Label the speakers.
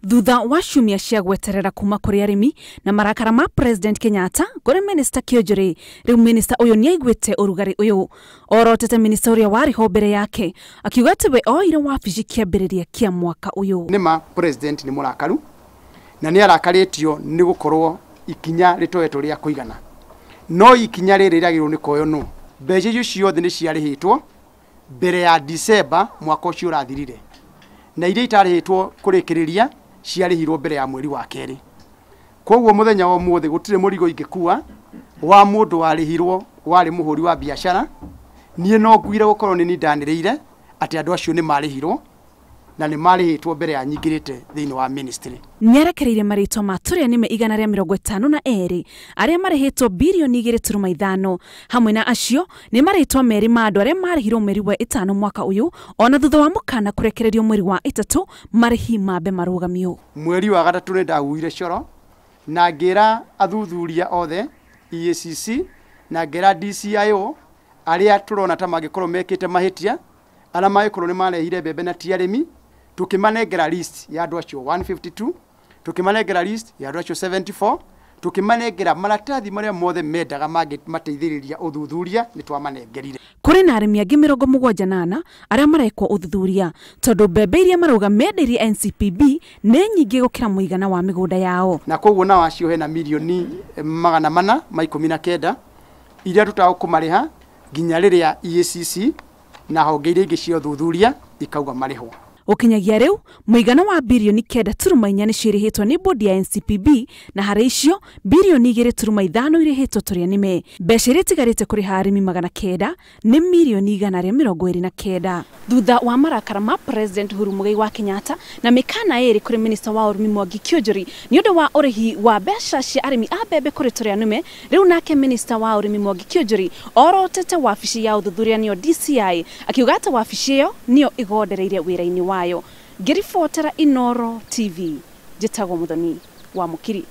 Speaker 1: Thutha wa ciumia cia gweterera kuma kuri arimi na marakara ma President Kenyatta kuri Minister Kiunjuri, riu Minister uyu niaiguite urugari uyu. Orotete Minister uria wari ho mbere yake akiuga tiwe oire wabici kiambiriria kia mwaka uyu.
Speaker 2: Nima President ni murakaru na ni arakaritio ni gukorwo ikinya ritoeto ria kuigana. No ikinya riri riagirwo ni koyo no. Mbeca icio ciothe ni ciarihitwo mbere ya December mwaka ucio urathirire. Na iria itarihitwo kurekereria ciarihirwo mbere ya mweri wa keri. Koguo muthenya wa muthi gutire murigo ingekua wa mundu warihirwo wari muhuri wa biashara. Nie no gwire gukorwo ni ndaniriire ati andu acio ni marihirwo na ni marihitwo mbere ya nyingirite thiini wa ministry.
Speaker 1: Nierekererie maritwa ma turia nime 152 aria marihitwo bilioni 2.5 hamwe na acio ni maritwa meri ma andu aria marihirwo mweri wa 5 mwaka uyu ona thutha wa mukana kurekererio mweri wa 3 marihi mambe marugamio.
Speaker 2: Mweri wa 3 ni ndaguire coro na ngira athuthuria othe EACC na ngira DCIO aria turona ta magikorwo mekite mahitia ala magikorwo ni marehire mbembe na tiarimi tukimanengera list ya andu acio 152 tukimanengera list ya andu acio 74 tukimanengera maratathi maria mothe mendaga mateithiriria uthuthuria ni twamanengerire.
Speaker 1: Kuri na arimi angi 78 aria marekwo uthuthuria tondu mbembe iria marauga menderie NCPB ni nyingi gukira muigana wa migunda yao.
Speaker 2: Na koguo na wacio hena milioni 419 iria tutago kumariha ginya riria EACC na honge iria ingi cia uthuthuria ikauga marihwo.
Speaker 1: Ukinyagia riu muigana wa bilioni 9.4 ni cirihitwo ni bodi ya NCPB na hari icio bilioni 2.5 irihitwo turia nime. Mbeca iria tigarite kuri arimi 900 ni milioni 129. Thutha wa marakara ma President Uhuru Muigai wa Kenyatta na mikana iri kuri Minister wa urimi Mwangi Kiunjuri ni undu wa urihi wa mbeca cia arimi a mbembe kuri turia nime, riu nake Minister wa urimi Mwangi Kiunjuri orotete wabici ya uthuthuria nio DCI akiuga ata wabici iyo nio igondereire wira-ini wayo. Giikaro Inooro TV. Jitagwo muthoni wa mukiri.